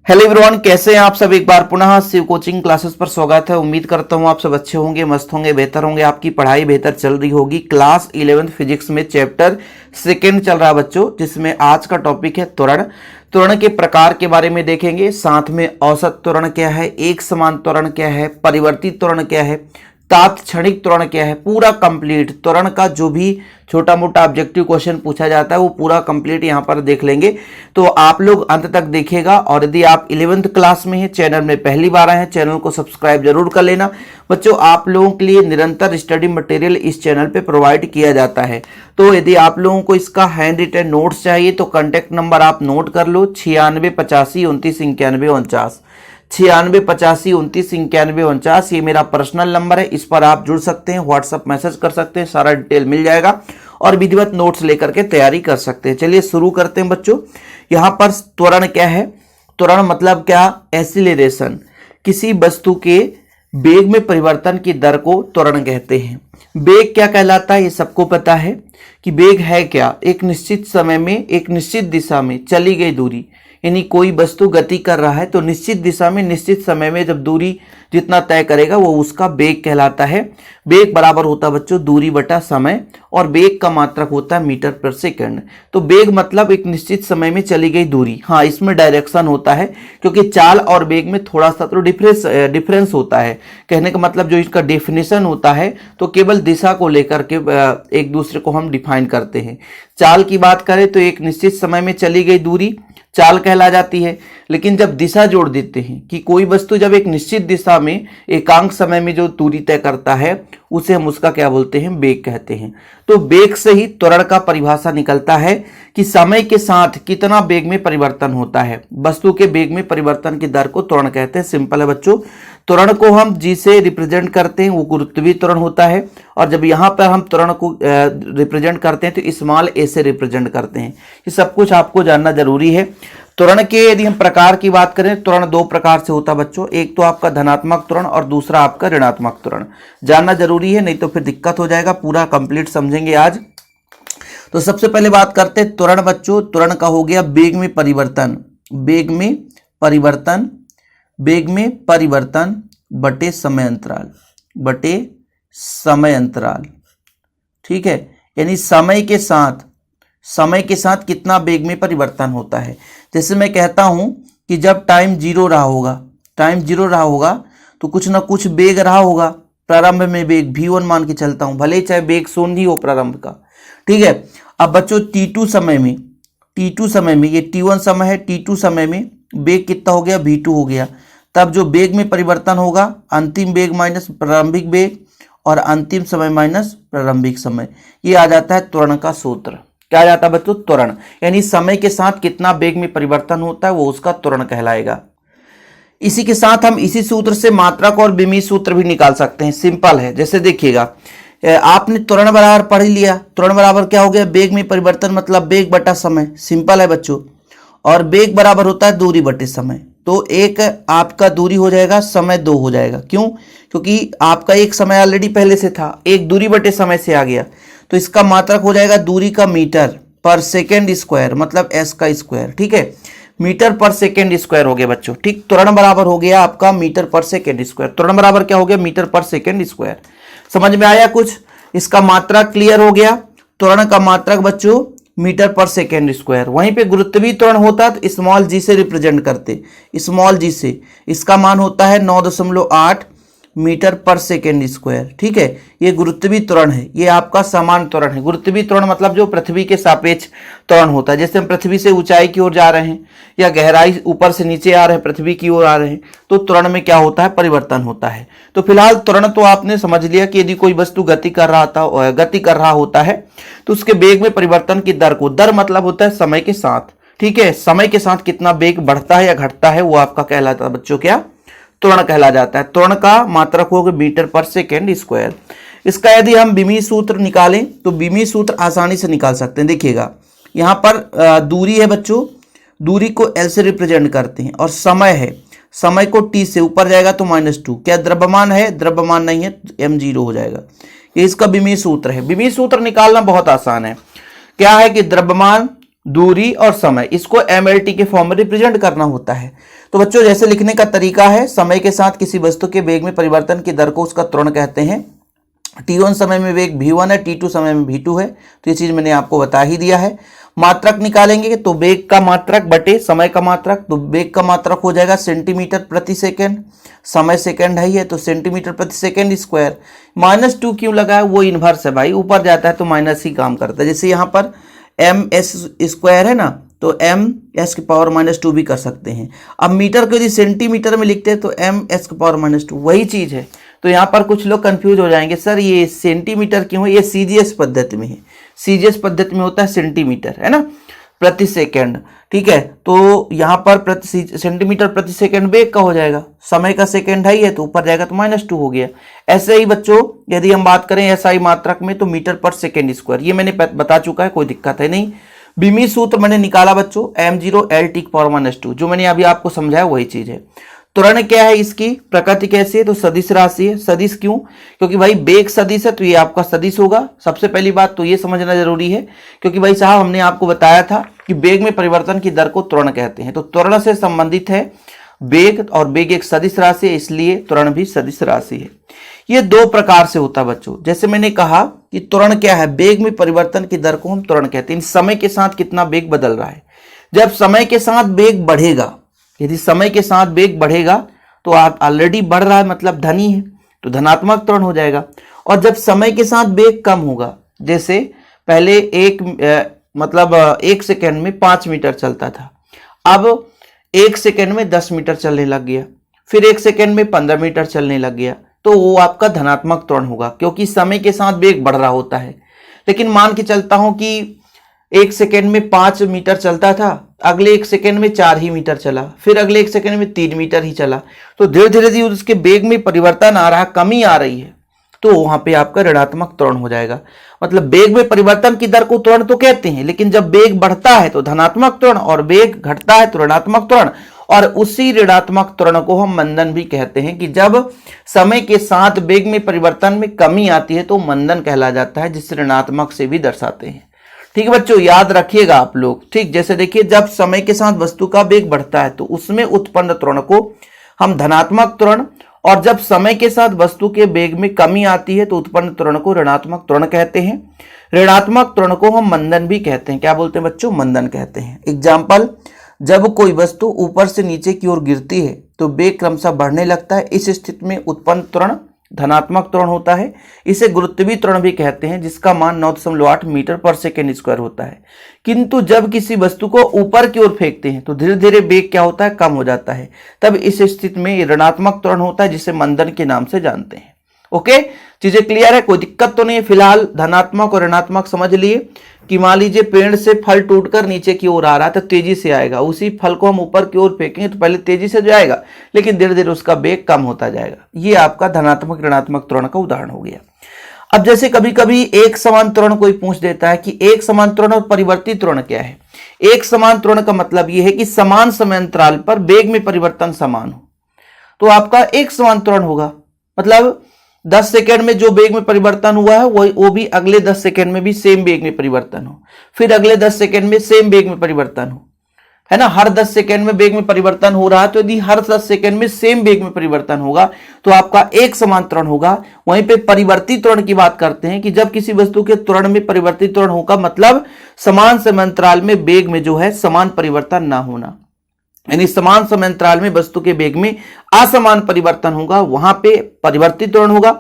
Hello everyone, कैसे हैं आप सब। एक बार पुनः शिव कोचिंग क्लासेस पर स्वागत है। उम्मीद करता हूं आप सब अच्छे होंगे, मस्त होंगे, बेहतर होंगे, आपकी पढ़ाई बेहतर चल रही होगी। क्लास 11th फिजिक्स में चैप्टर सेकंड चल रहा है बच्चों, जिसमें आज का टॉपिक है त्वरण। त्वरण के प्रकार के बारे में देखेंगे, साथ में औसत त्वरण क्या है, एक समान त्वरण क्या है, परिवर्तित त्वरण क्या है, तात्क्षणिक त्वरण क्या है, पूरा कंप्लीट त्वरण का जो भी छोटा मोटा ऑब्जेक्टिव क्वेश्चन पूछा जाता है वो पूरा कंप्लीट यहाँ पर देख लेंगे। तो आप लोग अंत तक देखिएगा। और यदि आप 11th क्लास में हैं, चैनल में पहली बार आए हैं, चैनल को सब्सक्राइब जरूर कर लेना। बच्चों, आप लोगों के लिए निरंतर स्टडी मटेरियल इस चैनल पे प्रोवाइड किया जाता है। तो यदि आप लोगों को इसका हैंड रिटन नोट्स चाहिए तो कॉन्टैक्ट नंबर आप नोट कर लो, 9685299149। 9685299149 ये मेरा पर्सनल नंबर है। इस पर आप जुड़ सकते हैं, व्हाट्सएप मैसेज कर सकते हैं, सारा डिटेल मिल जाएगा और विधिवत नोट्स लेकर के तैयारी कर सकते हैं। चलिए शुरू करते हैं बच्चों। यहां पर त्वरण क्या है? त्वरण मतलब क्या? एक्सीलरेशन, किसी वस्तु के वेग में परिवर्तन की दर को त्वरण कहते हैं। वेग क्या कहलाता है ये सबको पता है कि वेग है क्या? एक निश्चित समय में एक निश्चित दिशा में चली गई दूरी, यानी कोई वस्तु गति कर रहा है तो निश्चित दिशा में निश्चित समय में जब दूरी जितना तय करेगा वो उसका वेग कहलाता है। वेग बराबर होता है बच्चों दूरी बटा समय, और वेग का मात्रक होता है मीटर पर सेकंड। तो वेग मतलब एक निश्चित समय में चली गई दूरी। हाँ, इसमें डायरेक्शन होता है, क्योंकि चाल और वेग में थोड़ा सा तो डिफरेंस होता है। कहने का मतलब जो इसका डेफिनेशन होता है तो केवल दिशा को लेकर के एक दूसरे को हम डिफाइन करते हैं। चाल की बात करें तो एक निश्चित समय में चली गई दूरी चाल कहला जाती है, लेकिन जब दिशा जोड़ देते हैं कि कोई वस्तु जब एक निश्चित दिशा में एकांक समय में जो दूरी तय करता है उसे हम उसका क्या बोलते हैं? वेग कहते हैं। तो वेग से ही त्वरण का परिभाषा निकलता है कि समय के साथ कितना वेग में परिवर्तन होता है। वस्तु के वेग में परिवर्तन की दर को त्वरण कहते हैं। सिंपल है बच्चों। त्वरण को हम जी से रिप्रेजेंट करते हैं, वो गुरुत्वीय त्वरण होता है। और जब यहाँ पर हम त्वरण को रिप्रेजेंट करते हैं तो स्मॉल ए से रिप्रेजेंट करते हैं। ये सब कुछ आपको जानना जरूरी है। त्वरण के यदि हम प्रकार की बात करें, त्वरण दो प्रकार से होता है बच्चों। एक तो आपका धनात्मक त्वरण और दूसरा आपका ऋणात्मक त्वरण। जानना जरूरी है, नहीं तो फिर दिक्कत हो जाएगा। पूरा कंप्लीट समझेंगे आज। तो सबसे पहले बात करते हैं त्वरण बच्चों। त्वरण का हो गया वेग में परिवर्तन, वेग में परिवर्तन, वेग में परिवर्तन बटे समय अंतराल, बटे समय अंतराल। ठीक है, यानी समय के साथ कितना वेग में परिवर्तन होता है। जैसे मैं कहता हूं कि जब टाइम जीरो रहा होगा तो कुछ ना कुछ वेग रहा होगा। प्रारंभ में वेग v1 मान के चलता हूं, भले चाहे वेग शून्य ही हो प्रारंभ का। ठीक है, अब बच्चों t2 समय में ये t1 समय है, t2 समय में वेग कितना हो गया? v2 हो गया। तब जो वेग में परिवर्तन होगा, अंतिम वेग माइनस प्रारंभिक वेग और अंतिम समय माइनस प्रारंभिक समय, ये आ जाता है त्वरण का सूत्र। क्या आ जाता है बच्चों? त्वरण। यानी समय के साथ कितना वेग में परिवर्तन होता है वो उसका त्वरण कहलाएगा। इसी के साथ हम इसी सूत्र से मात्रक और विमीय सूत्र भी निकाल सकते हैं। सिंपल है। जैसे देखिएगा, आपने त्वरण बराबर पढ़ लिया। त्वरण बराबर क्या हो गया? वेग में परिवर्तन मतलब वेग बटा समय। सिंपल है बच्चों। और वेग बराबर होता है दूरी बटे समय। तो एक आपका दूरी हो जाएगा, समय दो हो जाएगा। क्यों? क्योंकि आपका एक समय ऑलरेडी पहले से था, एक दूरी बटे समय से आ गया। तो इसका मात्रक हो जाएगा दूरी का मीटर पर सेकेंड स्क्वायर, मतलब एस का स्क्वायर। ठीक है, मीटर पर सेकेंड स्क्वायर हो गया बच्चों। ठीक, त्वरण बराबर हो गया आपका मीटर पर सेकेंड स्क्वायर। त्वरण बराबर क्या हो गया? मीटर पर सेकेंड स्क्वायर। समझ में आया कुछ? इसका मात्रक क्लियर हो गया। त्वरण का मात्रक बच्चों मीटर पर सेकेंड स्क्वायर। वहीं पे गुरुत्वीय त्वरण होता तो स्मॉल जी से रिप्रेजेंट करते, स्मॉल जी से। इसका मान होता है 9.8 मीटर पर सेकेंड स्क्वायर। ठीक है, ये गुरुत्वीय त्वरण है, ये आपका समान त्वरण है। गुरुत्वीय त्वरण मतलब जो पृथ्वी के सापेक्ष त्वरण होता है। जैसे हम पृथ्वी से ऊंचाई की ओर जा रहे हैं या गहराई ऊपर से नीचे आ रहे हैं, पृथ्वी की ओर आ रहे हैं, तो त्वरण में क्या होता है? परिवर्तन होता है। तो फिलहाल त्वरण तो आपने समझ लिया कि यदि कोई वस्तु गति कर रहा होता है तो उसके वेग में परिवर्तन की दर को, दर मतलब होता है समय के साथ। ठीक है, समय के साथ कितना वेग बढ़ता है या घटता है वो आपका कहलाता है बच्चों क्या? त्वरण कहला जाता है। त्वरण का मात्रक होगा मीटर पर सेकेंड स्क्वायर। इसका यदि हम विमीय सूत्र निकालें तो विमीय सूत्र आसानी से निकाल सकते हैं। देखिएगा, यहां पर दूरी है बच्चों, दूरी को L से रिप्रेजेंट करते हैं, और समय है, समय को T से ऊपर जाएगा तो -2। क्या द्रव्यमान है? द्रव्यमान नहीं है, m0 हो जाएगा। ये इसका विमीय सूत्र है। विमीय सूत्र निकालना बहुत आसान है। क्या है कि द्रव्यमान दूरी और समय, इसको mlt के फॉर्म में रिप्रेजेंट करना होता है। तो बच्चों जैसे लिखने का तरीका है, समय के साथ किसी वस्तु के वेग में परिवर्तन की दर को उसका त्वरण कहते हैं। t1 समय में वेग v1 है, t2 समय में v2 है, तो ये चीज मैंने आपको बता ही दिया है। मात्रक निकालेंगे तो वेग का मात्रक बटे समय का मात्रक, तो वेग का मात्रक हो जाएगा सेंटीमीटर प्रति सेकेंड, समय सेकेंड है ये, तो सेंटीमीटर प्रति सेकेंड स्क्वायर। -2 क्यों लगा है, वो इनवर्स है भाई, ऊपर जाता है तो माइनस ही काम करता है। जैसे यहाँ पर ms स्क्वायर है ना, तो ms की पावर -2 भी कर सकते हैं। अब मीटर को यदि सेंटीमीटर में लिखते हैं तो ms की पावर -2 वही चीज है। तो यहाँ पर कुछ लोग कंफ्यूज हो जाएंगे, सर ये सेंटीमीटर क्यों है, ये सीजीएस पद्धति में है, सीजीएस पद्धति में होता है सेंटीमीटर, है ना, प्रति सेकंड, ठीक है। तो यहाँ पर प्रति सेंटीमीटर प्रति सेकंड वेग का हो जाएगा, समय का सेकंड है ये, तो ऊपर जाएगा तो -2 हो गया। ऐसे ही बच्चों यदि हम बात करें एसआई मात्रक में तो मीटर पर सेकंड स्क्वायर, ये मैंने बता चुका है, कोई दिक्कत है नहीं। बीमी सूत्र मैंने निकाला बच्चों, m0 l t की पावर -2, जो मैंने अभी आपको समझाया वही चीज है। त्वरण क्या है, इसकी प्रकृति कैसी है, तो सदिश राशि है। सदिश क्यों, क्योंकि भाई वेग सदिश है तो ये आपका सदिश होगा। सबसे पहली बात तो ये समझना जरूरी है, क्योंकि भाई साहब हमने आपको बताया था कि वेग में परिवर्तन की दर को त्वरण कहते हैं, तो त्वरण से संबंधित है वेग, और वेग एक सदिश राशि है, इसलिए त्वरण भी सदिश राशि है। ये दो प्रकार से होता है बच्चों। जैसे मैंने कहा कि त्वरण क्या है, वेग में परिवर्तन की दर को हम त्वरण कहते हैं। समय के साथ कितना वेग बदल रहा है, जब समय के साथ वेग बढ़ेगा, यदि समय के साथ वेग बढ़ेगा तो आप ऑलरेडी बढ़ रहा है मतलब धनी है, तो धनात्मक त्वरण हो जाएगा। और जब समय के साथ वेग कम होगा, जैसे पहले एक सेकंड में 5 मीटर चलता था, अब 1 सेकंड में 10 मीटर चलने लग गया, फिर 1 सेकंड में 15 मीटर चलने लग गया, तो वो आपका धनात्मक त्वरण होगा, क्योंकि समय के साथ वेग बढ़ रहा होता है। लेकिन मान के चलता हूं कि 1 सेकंड में 5 मीटर चलता था, अगले 1 सेकंड में 4 ही मीटर चला, फिर अगले 1 सेकंड में 3 मीटर ही चला, तो धीरे धीरे उसके वेग में परिवर्तन आ रहा है, कमी आ रही है, तो वहां पे आपका ऋणात्मक त्वरण हो जाएगा। मतलब वेग में परिवर्तन की दर को त्वरण तो कहते हैं, लेकिन जब वेग बढ़ता है तो धनात्मक त्वरण, और वेग घटता है तो ऋणात्मक त्वरण, और उसी ऋणात्मक त्वरण को हम मंदन भी कहते हैं, कि जब समय के साथ वेग में परिवर्तन में कमी आती है तो मंदन कहला जाता है, जिसे ऋणात्मक से भी दर्शाते हैं। ठीक है बच्चों, याद रखिएगा आप लोग। ठीक, जैसे देखिए जब समय के साथ वस्तु का वेग बढ़ता है तो उसमें उत्पन्न त्वरण को हम धनात्मक त्वरण, और जब समय के साथ वस्तु के वेग में कमी आती है तो उत्पन्न त्वरण को ऋणात्मक त्वरण कहते हैं। ऋणात्मक त्वरण को हम मंदन भी कहते हैं। क्या बोलते हैं बच्चों, मंदन कहते हैं। एग्जाम्पल, जब कोई वस्तु ऊपर से नीचे की ओर गिरती है तो वेग क्रमशः बढ़ने लगता है, इस स्थिति में उत्पन्न त्वरण धनात्मक त्वरण होता है। इसे गुरुत्वीय त्वरण भी कहते हैं, जिसका मान 9.8 मीटर पर सेकेंड स्क्वायर होता है। किंतु जब किसी वस्तु को ऊपर की ओर फेंकते हैं तो धीरे धीरे वेग क्या होता है, कम हो जाता है, तब इस स्थिति में ऋणात्मक त्वरण होता है, जिसे मंदन के नाम से जानते हैं। ओके, चीजें क्लियर है, कोई दिक्कत तो नहीं है। फिलहाल धनात्मक और ऋणात्मक समझ लिए कि मान लीजिए पेड़ से फल टूटकर नीचे की ओर आ रहा है तो तेजी से आएगा, उसी फल को हम ऊपर की ओर फेंकेंगे तो पहले तेजी से जाएगा, लेकिन धीरे धीरे उसका वेग कम होता जाएगा। ये आपका धनात्मक ऋणात्मक त्वरण का उदाहरण हो गया। अब जैसे कभी कभी एक समान त्वरण कोई पूछ देता है कि एक समान त्वरण और परिवर्तित त्वरण क्या है। एक समान त्वरण का मतलब यह है कि समान समय अंतराल पर वेग में परिवर्तन समान हो, तो आपका एक समान त्वरण होगा। मतलब 10 सेकंड में जो वेग में परिवर्तन हुआ है वो भी अगले 10 सेकंड में भी सेम वेग में परिवर्तन हो, फिर अगले 10 सेकंड में सेम वेग में परिवर्तन हो, है ना। हर 10 सेकंड में वेग में परिवर्तन हो रहा है, तो यदि हर 10 सेकंड में सेम वेग में परिवर्तन होगा तो आपका एक समान त्वरण होगा। वहीं पे परिवर्तित त्वरण की बात करते हैं कि जब किसी वस्तु के त्वरण में परिवर्तित त्वरण होगा, मतलब समान समय अंतराल में वेग में जो है समान परिवर्तन ना होना, यानी समान समय अंतराल में वस्तु के वेग में असमान परिवर्तन होगा, वहां पे परिवर्तित त्वरण होगा।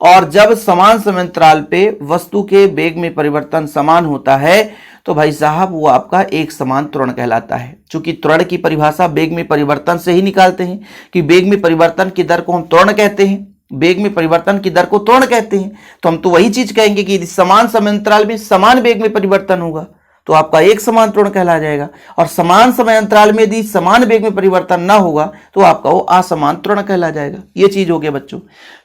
और जब समान समय अंतराल पे वस्तु के वेग में परिवर्तन समान होता है तो भाई साहब वो आपका एक समान त्वरण कहलाता है। चूंकि त्वरण की परिभाषा वेग में परिवर्तन से ही निकालते हैं कि वेग में परिवर्तन की दर को हम त्वरण कहते हैं, वेग में परिवर्तन की दर को त्वरण कहते हैं, तो हम तो वही चीज कहेंगे कि यदि समान समय अंतराल में समान वेग में परिवर्तन होगा तो आपका एक समान त्वरण कहला जाएगा, और समान समय अंतराल में यदि समान वेग में परिवर्तन ना होगा तो आपका वो असमान त्वरण कहला जाएगा। ये चीज हो गया बच्चों।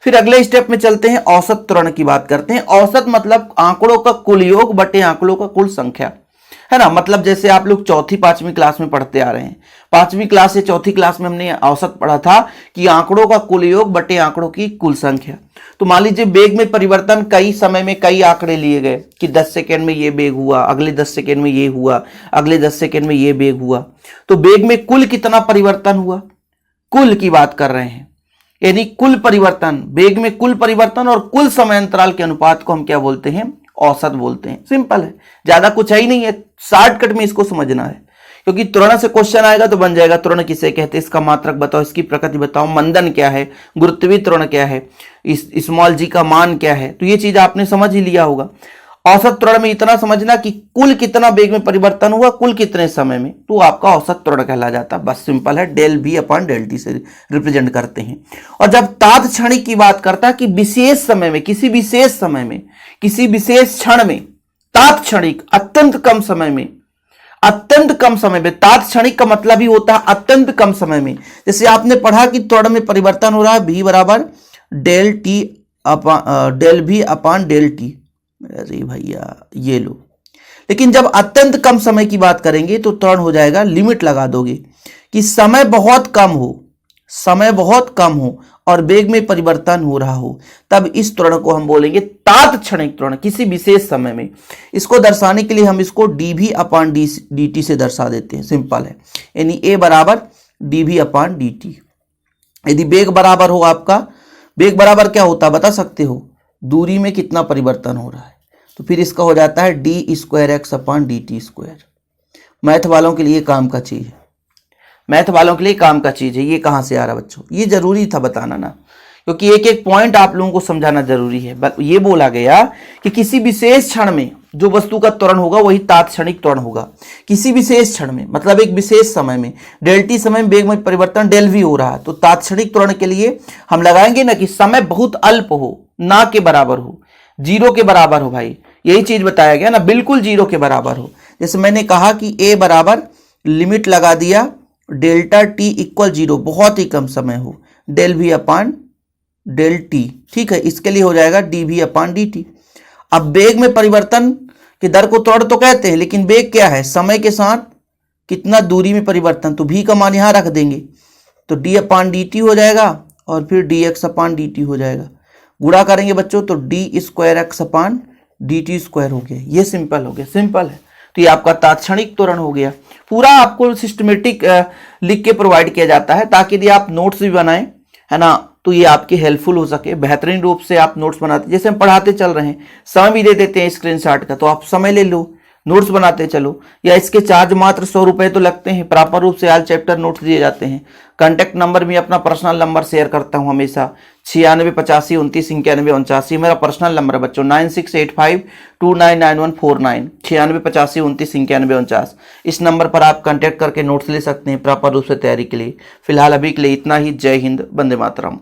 फिर अगले स्टेप में चलते हैं, औसत त्वरण की बात करते हैं। औसत मतलब आंकड़ों का कुल योग बटे आंकड़ों का कुल संख्या, है ना। मतलब जैसे आप लोग चौथी 5वीं क्लास में पढ़ते आ रहे हैं, 5वीं क्लास या चौथी क्लास में हमने औसत पढ़ा था कि आंकड़ों का कुल योग बटे आंकड़ों की कुल संख्या। तो मान लीजिए वेग में परिवर्तन कई समय में कई आंकड़े लिए गए कि 10 सेकेंड में ये वेग हुआ, अगले 10 सेकेंड में ये हुआ, अगले 10 सेकेंड में ये वेग हुआ। तो वेग में कुल कितना परिवर्तन हुआ, कुल की बात कर रहे हैं, यानी कुल परिवर्तन, वेग में कुल परिवर्तन और कुल समय अंतराल के अनुपात को हम क्या बोलते हैं, औसत बोलते हैं। सिंपल है, ज्यादा कुछ है ही नहीं है, शॉर्टकट में इसको समझना है, क्योंकि त्वरण से क्वेश्चन आएगा तो बन जाएगा त्वरण किसे कहते हैं, इसका मात्रक बताओ, इसकी प्रकृति बताओ, मंदन क्या है, गुरुत्वीय त्वरण क्या है, इस स्मॉल जी का मान क्या है, तो ये चीज आपने समझ ही लिया होगा। औसत त्वरण में इतना समझना कि कुल कितना वेग में परिवर्तन हुआ, कुल कितने समय में, तो आपका औसत त्वरण कहला जाता है। बस सिंपल है, del V upon del T से रिप्रेजेंट करते हैं। और जब तात्क्षणिक की बात करता है कि विशेष समय में, किसी विशेष समय में, किसी विशेष क्षण में, तात्क्षणिक अत्यंत कम समय में, अत्यंत कम समय में, तात्क्षणिक का मतलब ही होता है अत्यंत कम समय में। जैसे आपने पढ़ा कि त्वरण में परिवर्तन हो रहा है V बराबर del V upon del T. अरे भैया ये लो, लेकिन जब अत्यंत कम समय की बात करेंगे तो त्वरण हो जाएगा, लिमिट लगा दोगे कि समय बहुत कम हो, समय बहुत कम हो और वेग में परिवर्तन हो रहा हो, तब इस त्वरण को हम बोलेंगे तात्क्षणिक त्वरण, किसी विशेष समय में। इसको दर्शाने के लिए हम इसको dv अपॉन dt से दर्शा देते हैं। सिंपल है, यानी a बराबर dv अपॉन dt। यदि वेग बराबर हो, आपका वेग बराबर क्या होता है बता सकते हो, दूरी में कितना परिवर्तन हो रहा है, तो फिर इसका हो जाता है D square x upon D T square. Math वालों के लिए काम का चीज है, मैथ वालों के लिए काम का चीज है। ये कहां से आ रहा बच्चों, ये जरूरी था बताना ना, क्योंकि एक एक पॉइंट आप लोगों को समझाना जरूरी है। ये बोला गया कि किसी विशेष क्षण में जो वस्तु का त्वरण होगा वही तात्क्षणिक त्वरण होगा। किसी विशेष क्षण में मतलब एक विशेष समय में, डेल टी समय में वेग में परिवर्तन डेल वी हो रहा है, तो तात्क्षणिक त्वरण के लिए हम लगाएंगे ना कि समय बहुत अल्प हो, ना के बराबर हो, जीरो के बराबर हो। भाई यही चीज बताया गया ना, बिल्कुल जीरो के बराबर हो। जैसे मैंने कहा कि a बराबर लिमिट लगा दिया डेल्टा टी इक्वल जीरो, बहुत ही कम समय हो, del V upon del T, ठीक है, इसके लिए हो जाएगा D V upon D T. अब वेग में परिवर्तन की दर को त्वरण तो कहते हैं, लेकिन वेग क्या है, समय के साथ कितना दूरी में परिवर्तन, तो v का मान यहां रख देंगे तो d अपान डी टी हो जाएगा और फिर डी एक्स अपान डी टी हो जाएगा। गुणा करेंगे बच्चों तो डी स्क्वायर एक्स अपान डी टी स्क्वायर हो गया। ये सिंपल हो गया, सिंपल है। तो ये आपका तात्क्षणिक त्वरण हो गया। पूरा आपको सिस्टमेटिक लिख के प्रोवाइड किया जाता है ताकि यदि आप नोट्स भी बनाएं, है ना, तो ये आपके हेल्पफुल हो सके। बेहतरीन रूप से आप नोट्स बनाते, जैसे हम पढ़ाते चल रहे हैं, समय भी दे देते हैं स्क्रीनशॉट का, तो आप समय ले लो, नोट्स बनाते चलो। या इसके चार्ज मात्र 100 रुपए तो लगते हैं, प्रॉपर रूप से ऑल चैप्टर नोट्स दिए जाते हैं। कॉन्टैक्ट नंबर भी अपना पर्सनल नंबर शेयर करता हूं हमेशा, 9685299189 मेरा पर्सनल नंबर है बच्चों, 9685299149, 9685299149। इस नंबर पर आप कॉन्टैक्ट करके नोट्स ले सकते हैं प्रॉपर रूप से तैयारी के लिए। फिलहाल अभी के लिए इतना ही। जय हिंद, वंदे मातरम।